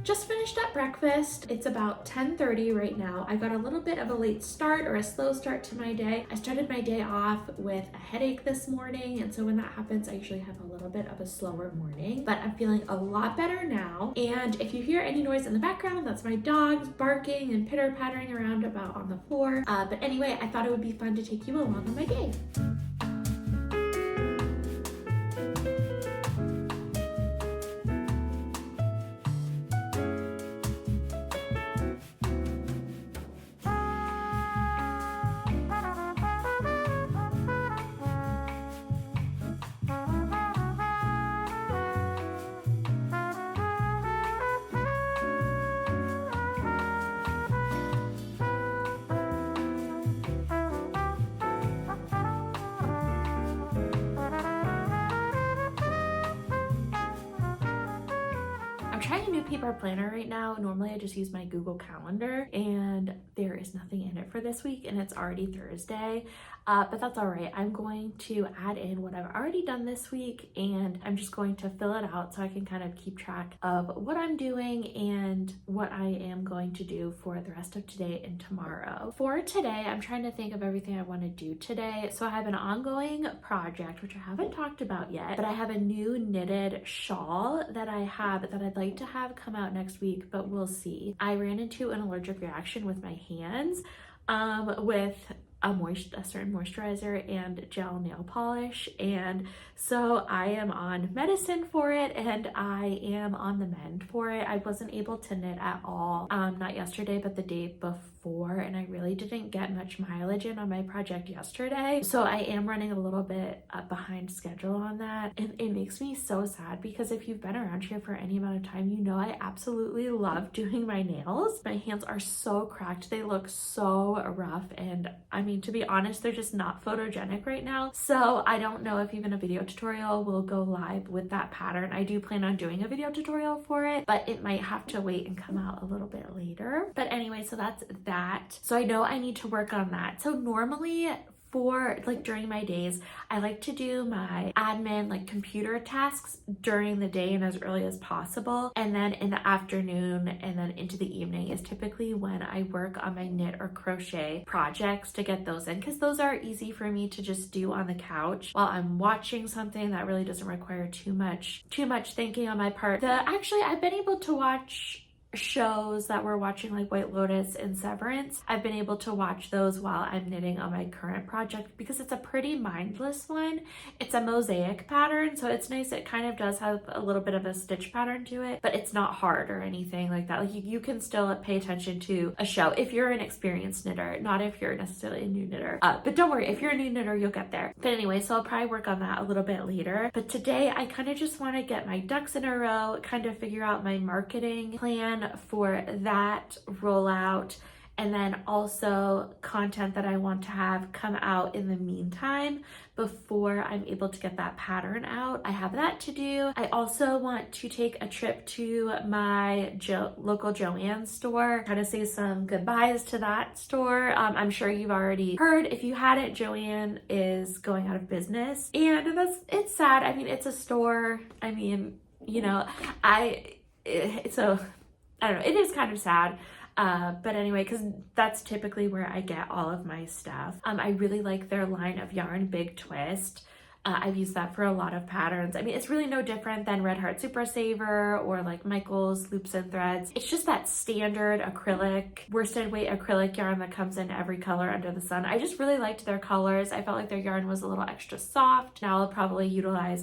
Just finished up breakfast. It's about 10:30 right now. I got a little bit of a late start or a slow start to my day. I started my day off with a headache this morning, and so when that happens, I usually have a little bit of a slower morning, but I'm feeling a lot better now. And if you hear any noise in the background, that's my dogs barking and pitter-pattering around about on the floor. But anyway, I thought it would be fun to take you along on my day. I'm trying a new paper planner right now. Normally I just use my Google Calendar, and there is nothing in it for this week, and it's already Thursday, but that's all right. I'm going to add in what I've already done this week, and I'm just going to fill it out so I can kind of keep track of what I'm doing and what I am going to do for the rest of today and tomorrow. For today, I'm trying to think of everything I want to do today. So I have an ongoing project, which I haven't talked about yet, but I have a new knitted shawl that I have that I'd like to have come out next week, but we'll see. I ran into an allergic reaction with my hands with a certain moisturizer and gel nail polish, and so I am on medicine for it, and I am on the mend for it. I wasn't able to knit at all, not yesterday but the day before, and I really didn't get much mileage in on my project yesterday, so I am running a little bit behind schedule on that, and it makes me so sad because if you've been around here for any amount of time, you know I absolutely love doing my nails. My hands are so cracked, they look so rough, and I mean, to be honest, they're just not photogenic right now, so I don't know if even a video tutorial will go live with that pattern. I do plan on doing a video tutorial for it, but it might have to wait and come out a little bit later. But anyway, so that's that. So I know I need to work on that. So normally for like during my days, I like to do my admin like computer tasks during the day and as early as possible, and then in the afternoon and then into the evening is typically when I work on my knit or crochet projects to get those in, because those are easy for me to just do on the couch while I'm watching something that really doesn't require too much thinking on my part. Actually, I've been able to watch shows that we're watching like White Lotus and Severance. I've been able to watch those while I'm knitting on my current project because it's a pretty mindless one. It's a mosaic pattern, so it's nice. It kind of does have a little bit of a stitch pattern to it, but it's not hard or anything like that. Like you can still pay attention to a show if you're an experienced knitter, not if you're necessarily a new knitter. But don't worry, if you're a new knitter, you'll get there. But anyway, so I'll probably work on that a little bit later. But today I kind of just want to get my ducks in a row, kind of figure out my marketing plan for that rollout, and then also content that I want to have come out in the meantime before I'm able to get that pattern out. I have that to do. I also want to take a trip to my local JOANNs store, kind of say some goodbyes to that store. I'm sure you've already heard. If you hadn't, JOANN is going out of business, and it's sad. I mean, it's a store. I mean, you know, I don't know, it is kind of sad, but anyway, because that's typically where I get all of my stuff. I really like their line of yarn, Big Twist. I've used that for a lot of patterns. I mean, it's really no different than Red Heart Super Saver or like Michael's Loops and Threads. It's just that standard acrylic, worsted weight acrylic yarn that comes in every color under the sun. I just really liked their colors. I felt like their yarn was a little extra soft. Now I'll probably utilize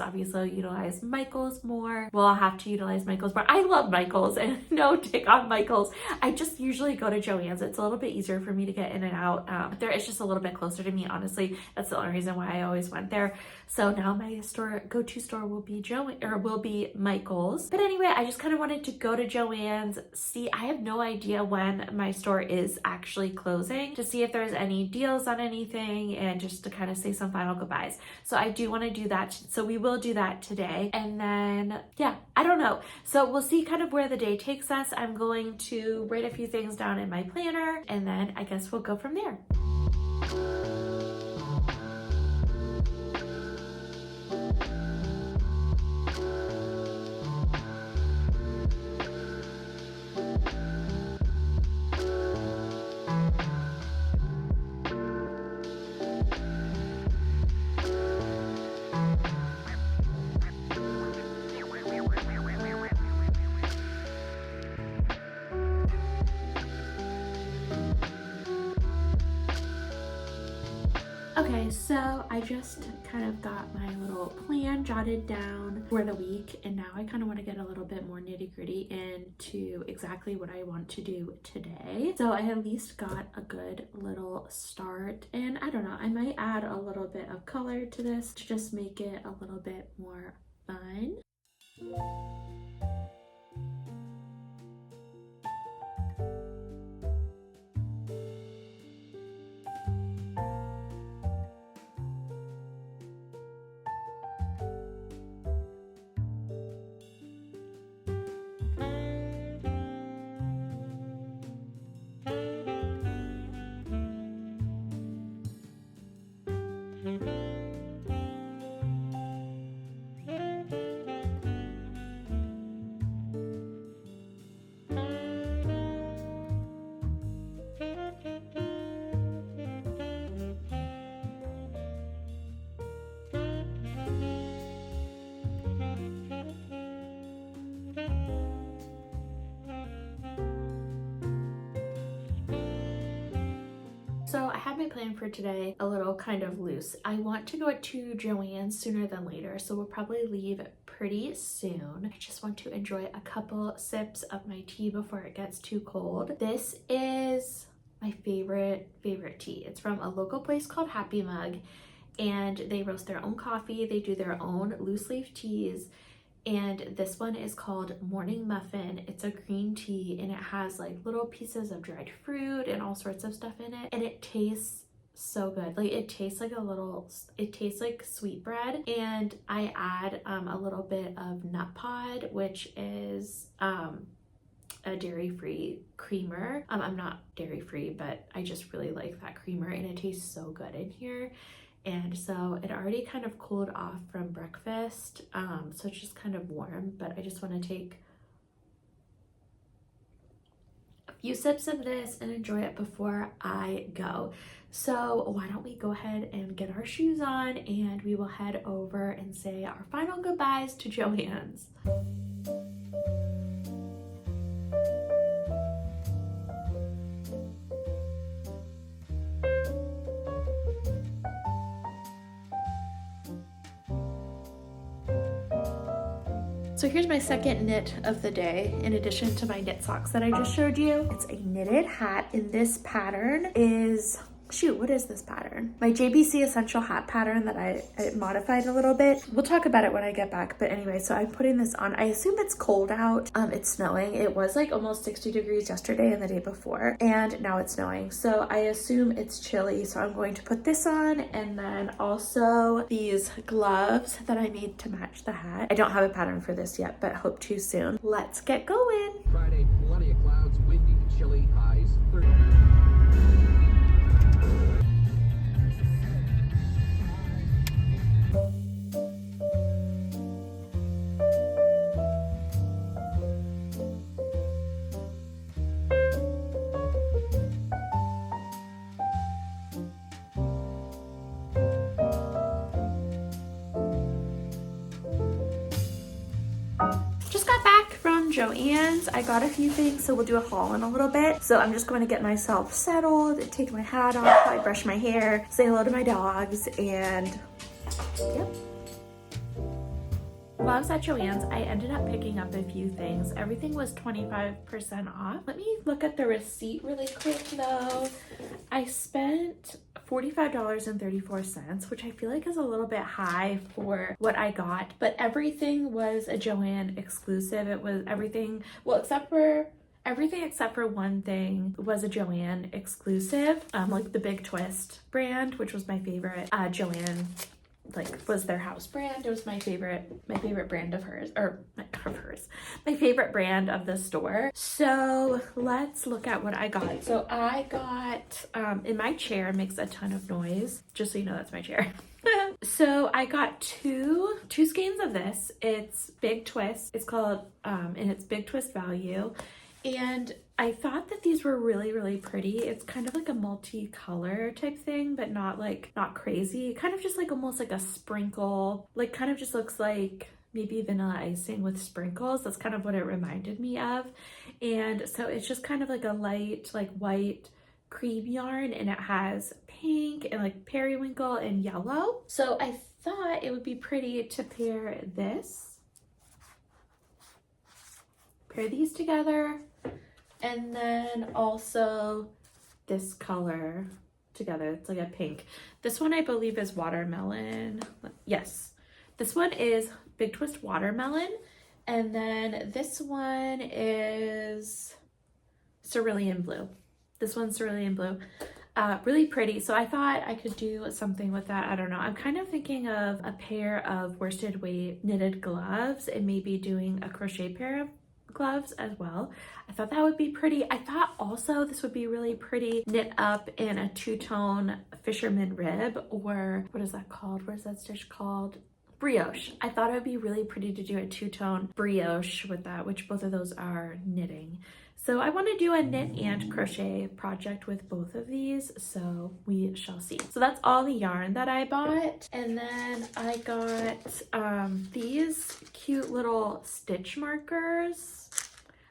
Michael's more. Well, I'll have to utilize Michael's more. I love Michael's, and no dig on Michael's. I just usually go to JOANN's. It's a little bit easier for me to get in and out. There is just a little bit closer to me, honestly. That's the only reason why I always went there. So now my go-to store will be Michael's. But anyway, I just kind of wanted to go to JOANN's, see, I have no idea when my store is actually closing, to see if there's any deals on anything and just to kind of say some final goodbyes. So I do want to do that. So we will do that today. And then, yeah, I don't know. So we'll see kind of where the day takes us. I'm going to write a few things down in my planner, and then I guess we'll go from there. Okay, so I just kind of got my little plan jotted down for the week, and now I kind of want to get a little bit more nitty-gritty into exactly what I want to do today. So I at least got a good little start, and I don't know, I might add a little bit of color to this to just make it a little bit more fun. So I have my plan for today a little kind of loose. I want to go to JOANNs sooner than later, so we'll probably leave pretty soon. I just want to enjoy a couple sips of my tea before it gets too cold. This is my favorite tea. It's from a local place called Happy Mug, and they roast their own coffee. They do their own loose leaf teas. And this one is called Morning Muffin. It's a green tea, and it has like little pieces of dried fruit and all sorts of stuff in it, and it tastes so good. Like it tastes like sweetbread, and I add a little bit of nut pod, which is a dairy-free creamer. I'm not dairy-free, but I just really like that creamer, and it tastes so good in here. And so it already kind of cooled off from breakfast, so it's just kind of warm, but I just want to take a few sips of this and enjoy it before I go. So why don't we go ahead and get our shoes on, and we will head over and say our final goodbyes to JOANNs. So here's my second knit of the day, in addition to my knit socks that I just showed you. It's a knitted hat, and this pattern is, shoot, what is this pattern? My JBC Essential Hat pattern that I modified a little bit. We'll talk about it when I get back, but anyway, so I'm putting this on. I assume it's cold out. It's snowing. It was like almost 60 degrees yesterday and the day before, and now it's snowing. So I assume it's chilly, so I'm going to put this on, and then also these gloves that I made to match the hat. I don't have a pattern for this yet, but hope to soon. Let's get going. Friday, plenty of clouds, windy, chilly, highs 30. Just got back from JOANNs. I got a few things, so we'll do a haul in a little bit. So I'm just going to get myself settled, take my hat off, probably brush my hair, say hello to my dogs, and yep. While I was at JOANNs, I ended up picking up a few things. Everything was 25% off. Let me look at the receipt really quick though. I spent $45.34, which I feel like is a little bit high for what I got, but everything was a JOANN exclusive. It was everything, well, everything except for one thing was a JOANN exclusive, like the Big Twist brand, which was my favorite JOANN, like was their house brand. It was my favorite brand of hers, my favorite brand of the store. So let's look at what I got. So I got, and my chair makes a ton of noise, just so you know that's my chair. So I got two skeins of this. It's Big Twist. It's called, and it's Big Twist Value. And I thought that these were really, really pretty. It's kind of like a multicolor type thing, but not crazy. Kind of just like almost like a sprinkle, like kind of just looks like maybe vanilla icing with sprinkles. That's kind of what it reminded me of. And so it's just kind of like a light, like white cream yarn, and it has pink and like periwinkle and yellow. So I thought it would be pretty to pair these together, and then also this color together. It's like a pink. This one I believe is watermelon. Yes, this one is Big Twist watermelon, and then this one is cerulean blue. This one's cerulean blue. Really pretty. So I thought I could do something with that. I don't know. I'm kind of thinking of a pair of worsted weight knitted gloves and maybe doing a crochet pair of gloves as well. I thought that would be pretty. I thought also this would be really pretty knit up in a two-tone fisherman rib, or what is that called? What is that stitch called? Brioche. I thought it would be really pretty to do a two-tone brioche with that, which both of those are knitting. So I want to do a knit and crochet project with both of these, so we shall see. So that's all the yarn that I bought. And then I got these cute little stitch markers.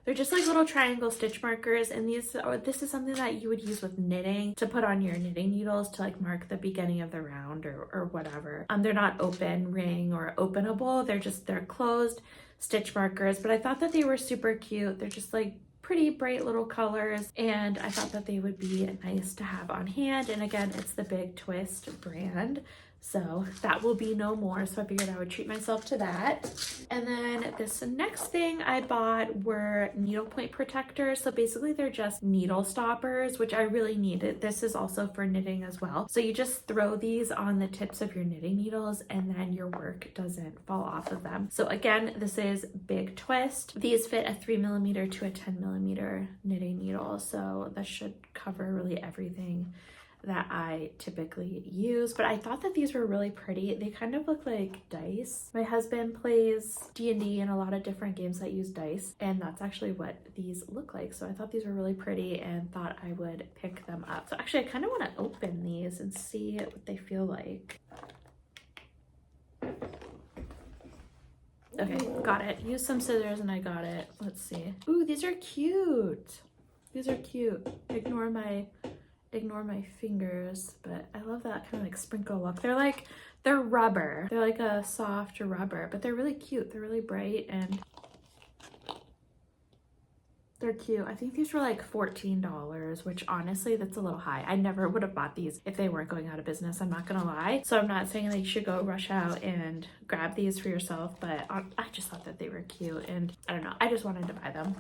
They're just like little triangle stitch markers, and this is something that you would use with knitting to put on your knitting needles to like mark the beginning of the round or whatever. They're not open ring or openable. They're closed stitch markers, but I thought that they were super cute. They're just like pretty bright little colors, and I thought that they would be nice to have on hand. And again, it's the Big Twist brand, so that will be no more, so I figured I would treat myself to that. And then this next thing I bought were needlepoint protectors. So basically they're just needle stoppers, which I really needed. This is also for knitting as well. So you just throw these on the tips of your knitting needles, and then your work doesn't fall off of them. So again, this is Big Twist. These fit a 3mm to a 10mm knitting needle, so that should cover really everything that I typically use. But I thought that these were really pretty. They kind of look like dice. My husband plays D&D and a lot of different games that use dice, and that's actually what these look like. So I thought these were really pretty and thought I would pick them up. So actually I kind of want to open these and see what they feel like. Okay, got it. Use some scissors and I got it. Let's see. Ooh, these are cute. These are cute. Ignore my fingers, but I love that kind of like sprinkle look. They're rubber. They're like a soft rubber, but they're really cute. They're really bright and they're cute. I think these were like $14, which honestly, that's a little high. I never would have bought these if they weren't going out of business. I'm not gonna lie. So I'm not saying that you should go rush out and grab these for yourself, but I just thought that they were cute, and I don't know, I just wanted to buy them.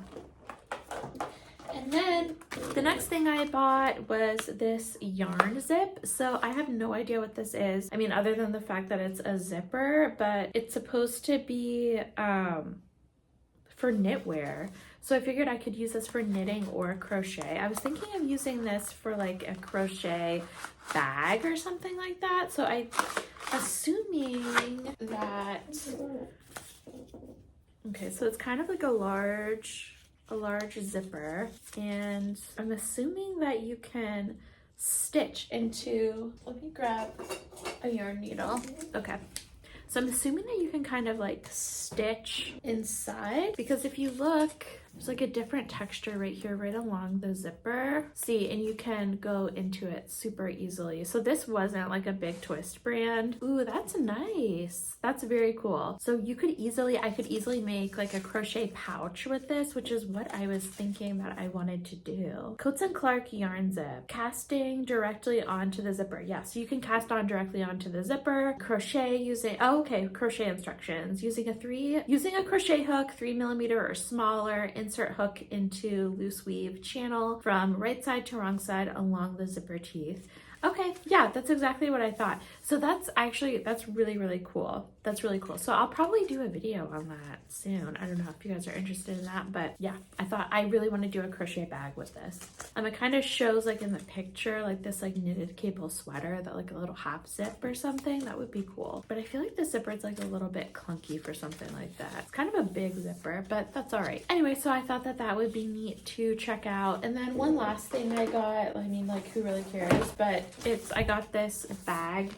And then the next thing I bought was this yarn zip. So I have no idea what this is. I mean, other than the fact that it's a zipper, but it's supposed to be for knitwear. So I figured I could use this for knitting or crochet. I was thinking of using this for like a crochet bag or something like that. So assuming that, okay, so it's kind of like a large zipper, and I'm assuming that you can stitch into, let me grab a yarn needle. Okay, so I'm assuming that you can kind of like stitch inside, because if you look, there's like a different texture right here, right along the zipper. See, and you can go into it super easily. So this wasn't like a Big Twist brand. Ooh, that's nice. That's very cool. So I could easily make like a crochet pouch with this, which is what I was thinking that I wanted to do. Coats & Clark yarn zip, casting directly onto the zipper. Yeah, so you can cast on directly onto the zipper. Crochet using, oh, okay, crochet instructions. Using a crochet hook, 3mm or smaller, insert hook into loose weave channel from right side to wrong side along the zipper teeth. Okay, yeah, that's exactly what I thought. So that's really, really cool. That's really cool. So I'll probably do a video on that soon. I don't know if you guys are interested in that, but yeah, I thought I really want to do a crochet bag with this. It kind of shows like in the picture, like this like knitted cable sweater that like a little half zip or something. That would be cool. But I feel like the zipper is like a little bit clunky for something like that. It's kind of a big zipper, but that's all right. Anyway, so I thought that that would be neat to check out. And then one last thing I got, I mean, like who really cares, but I got this bag.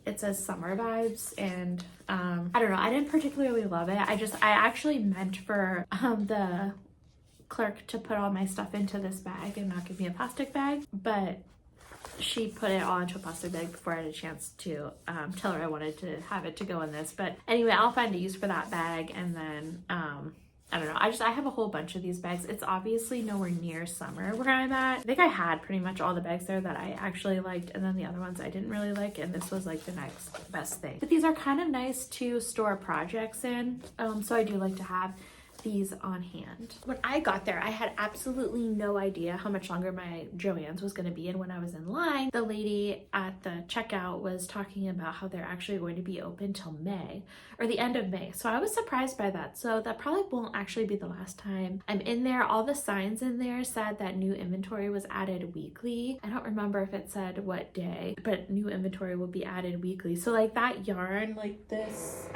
It says summer vibes, and I don't know, I didn't particularly love it. I actually meant for the clerk to put all my stuff into this bag and not give me a plastic bag, but she put it all into a plastic bag before I had a chance to tell her I wanted to have it to go in this. But anyway, I'll find a use for that bag, and then I don't know. I have a whole bunch of these bags. It's obviously nowhere near summer where I'm at. I think I had pretty much all the bags there that I actually liked, and then the other ones I didn't really like, and this was like the next best thing. But these are kind of nice to store projects in, so I do like to have these on hand. When I got there, I had absolutely no idea how much longer my JOANNs was going to be, and when I was in line, the lady at the checkout was talking about how they're actually going to be open till May, or the end of May. So I was surprised by that. So that probably won't actually be the last time I'm in there. All the signs in there said that new inventory was added weekly. I don't remember if it said what day, but new inventory will be added weekly. So like that yarn, like this,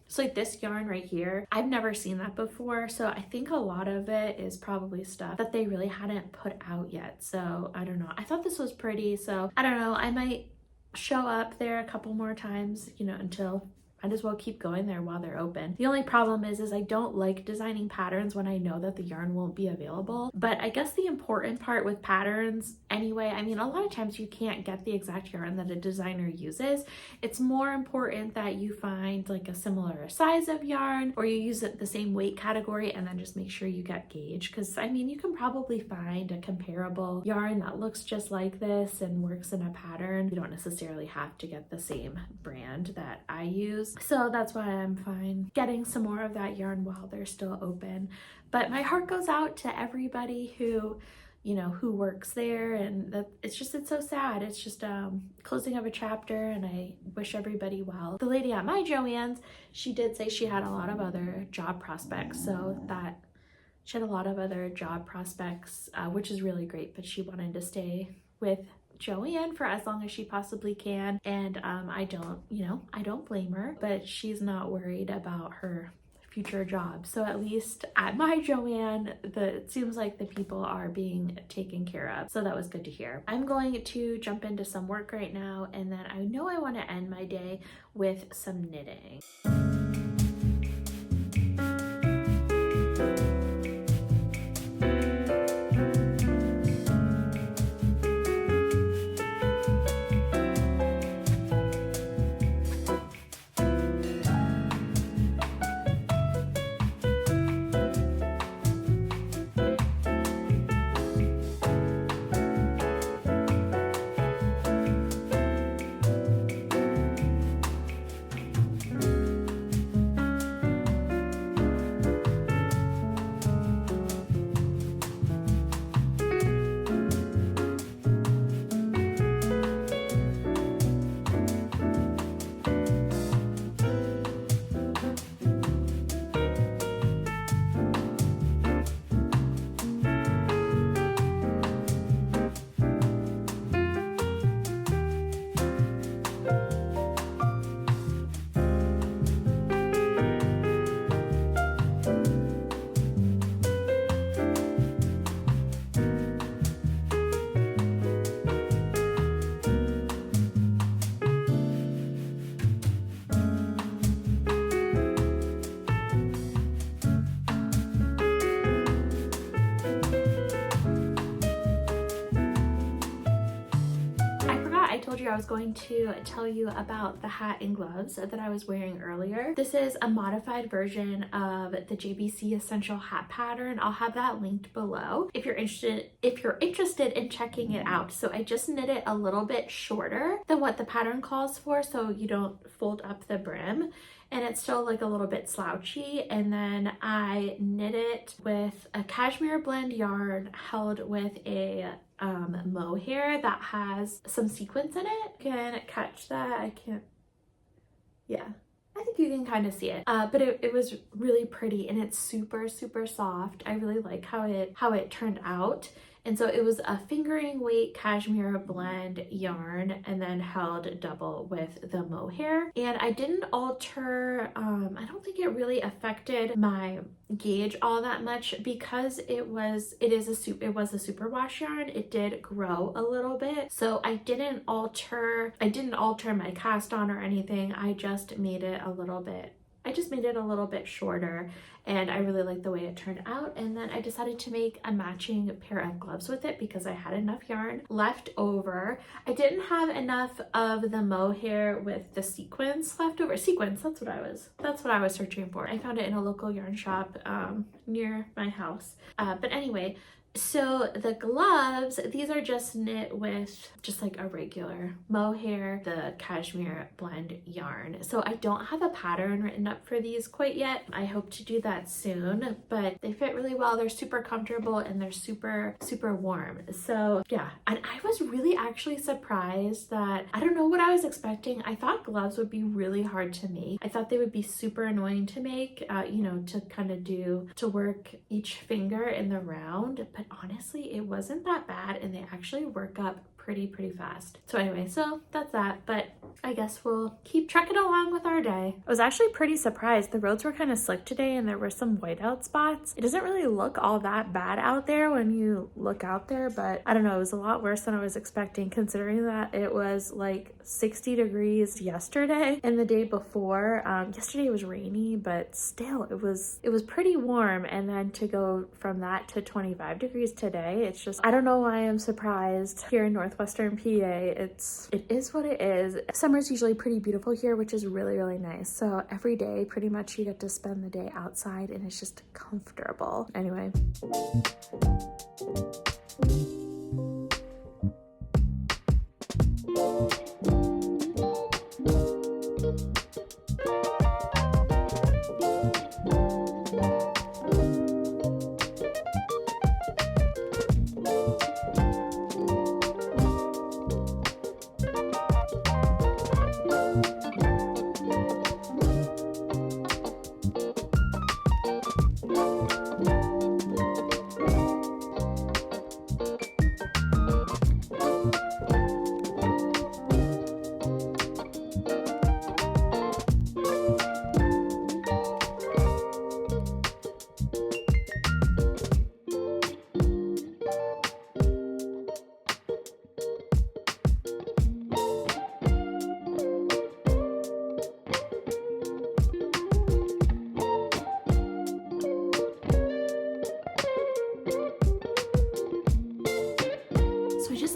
so like this yarn right here, I've never seen that before. So I think a lot of it is probably stuff that they really hadn't put out yet. So I don't know. I thought this was pretty. So I don't know. I might show up there a couple more times, you know, until might as well keep going there while they're open. The only problem is I don't like designing patterns when I know that the yarn won't be available. But I guess the important part with patterns anyway, I mean, a lot of times you can't get the exact yarn that a designer uses. It's more important that you find like a similar size of yarn, or you use it the same weight category, and then just make sure you get gauge. Because I mean, you can probably find a comparable yarn that looks just like this and works in a pattern. You don't necessarily have to get the same brand that I use. So that's why I'm fine getting some more of that yarn while they're still open. But my heart goes out to everybody who, you know, who works there, and that it's so sad. It's just closing of a chapter, and I wish everybody well. The lady at my JOANNs, she did say she had a lot of other job prospects, so that she had a lot of other job prospects, which is really great, but she wanted to stay with JOANN for as long as she possibly can, and I don't blame her, but she's not worried about her future job. So at least at my JOANN, it seems like the people are being taken care of, so that was good to hear. I'm going to jump into some work right now, and then I know I want to end my day with some knitting. I told you I was going to tell you about the hat and gloves that I was wearing earlier. This is a modified version of the JBC Essential Hat pattern. I'll have that linked below if you're interested in checking it out. So I just knit it a little bit shorter than what the pattern calls for, so you don't fold up the brim, and it's still like a little bit slouchy. And then I knit it with a cashmere blend yarn held with a mohair that has some sequins in it. Can catch that? I can't. Yeah, I think you can kind of see it, but it was really pretty, and it's super soft. I really like how it turned out. And so it was a fingering weight cashmere blend yarn, and then held double with the mohair. And I didn't alter, I don't think it really affected my gauge all that much, because it was a superwash yarn. It did grow a little bit, so I didn't alter my cast on or anything. I just made it a little bit I just made it a little bit shorter and I really like the way it turned out. And then I decided to make a matching pair of gloves with it because I had enough yarn left over. I didn't have enough of the mohair with the sequins left over. Sequins, that's what I was searching for. I found it in a local yarn shop near my house. But anyway, so the gloves, these are just knit with just like a regular mohair, the cashmere blend yarn. So I don't have a pattern written up for these quite yet. I hope to do that soon, but they fit really well. They're super comfortable and they're super, super warm. So yeah, and I was really actually surprised that, I don't know what I was expecting. I thought gloves would be really hard to make. I thought they would be super annoying to make, you know, to kind of to work each finger in the round, but honestly it wasn't that bad and they actually work up pretty fast. So anyway, so that's that, but I guess we'll keep trucking along with our day. I was actually pretty surprised. The roads were kind of slick today and there were some whiteout spots. It doesn't really look all that bad out there when you look out there, but I don't know, it was a lot worse than I was expecting considering that it was like 60 degrees yesterday and the day before. Yesterday was rainy, but still it was pretty warm, and then to go from that to 25 degrees today, it's just, I don't know why I'm surprised. Here in Northwestern PA, it is what it is. Summer's usually pretty beautiful here, which is really nice. So every day pretty much you get to spend the day outside and it's just comfortable. Anyway.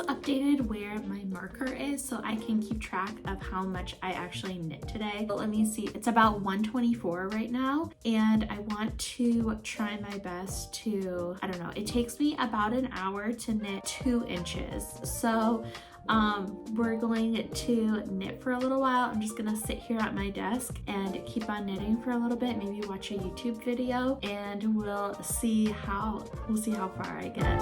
Updated where my marker is so I can keep track of how much I actually knit today. But let me see, it's about 124 right now, and I want to try my best to, I don't know, it takes me about an hour to knit 2 inches. So we're going to knit for a little while. I'm just gonna sit here at my desk and keep on knitting for a little bit, maybe watch a YouTube video, and we'll see how far I get.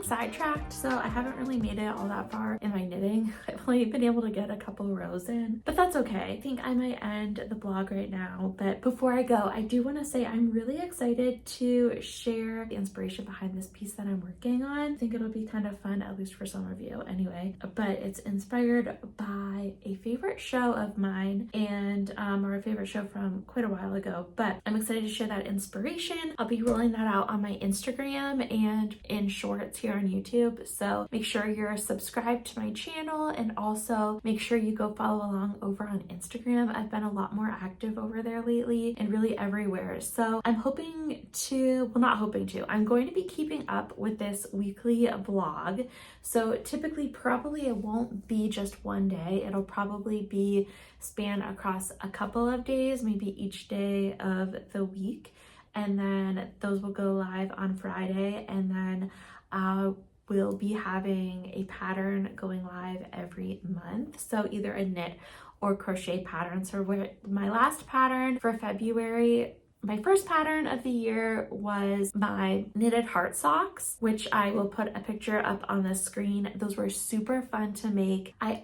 Sidetracked, so I haven't really made it all that far in my knitting. I've only been able to get a couple rows in, but that's okay. I think I might end the blog right now, but before I go, I do want to say I'm really excited to share the inspiration behind this piece that I'm working on. I think it'll be kind of fun, at least for some of you anyway, but it's inspired by a favorite show of mine and or a favorite show from quite a while ago, but I'm excited to share that inspiration. I'll be rolling that out on my Instagram and in shorts here on YouTube, so So make sure you're subscribed to my channel, and also make sure you go follow along over on Instagram. I've been a lot more active over there lately and really everywhere. So I'm hoping to, well, not hoping to, I'm going to be keeping up with this weekly vlog. So typically, probably it won't be just one day. It'll probably be span across a couple of days, maybe each day of the week. And then those will go live on Friday. And then we'll be having a pattern going live every month. So either a knit or crochet pattern. So my last pattern for February, my first pattern of the year, was my knitted heart socks, which I will put a picture up on the screen. Those were super fun to make. I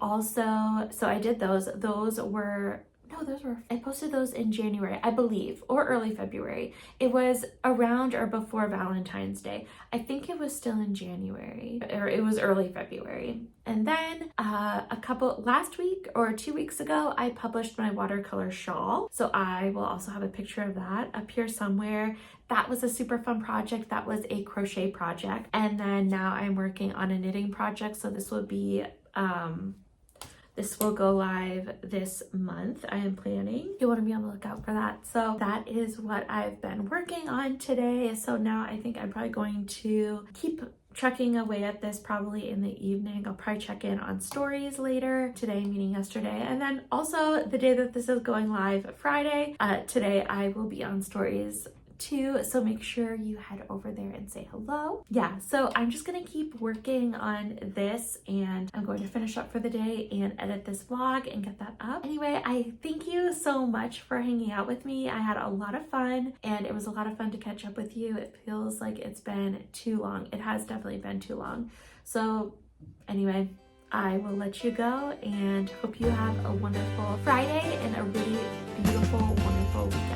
did those. I posted those in January, I believe, or early February. It was around or before Valentine's Day. I think it was still in January, or it was early February. And then last week or 2 weeks ago, I published my watercolor shawl. So I will also have a picture of that up here somewhere. That was a super fun project. That was a crochet project. And then now I'm working on a knitting project. So this will be, this will go live this month, I am planning. You want to be on the lookout for that. So that is what I've been working on today. So now I think I'm probably going to keep trucking away at this probably in the evening. I'll probably check in on stories later today, meaning yesterday. And then also the day that this is going live, Friday, today I will be on stories too, so make sure you head over there and say hello. Yeah, so I'm just gonna keep working on this, and I'm going to finish up for the day and edit this vlog and get that up. Anyway, I thank you so much for hanging out with me. I had a lot of fun, and it was a lot of fun to catch up with you. It feels like it's been too long. It has definitely been too long. So anyway, I will let you go and hope you have a wonderful Friday and a really beautiful, wonderful weekend.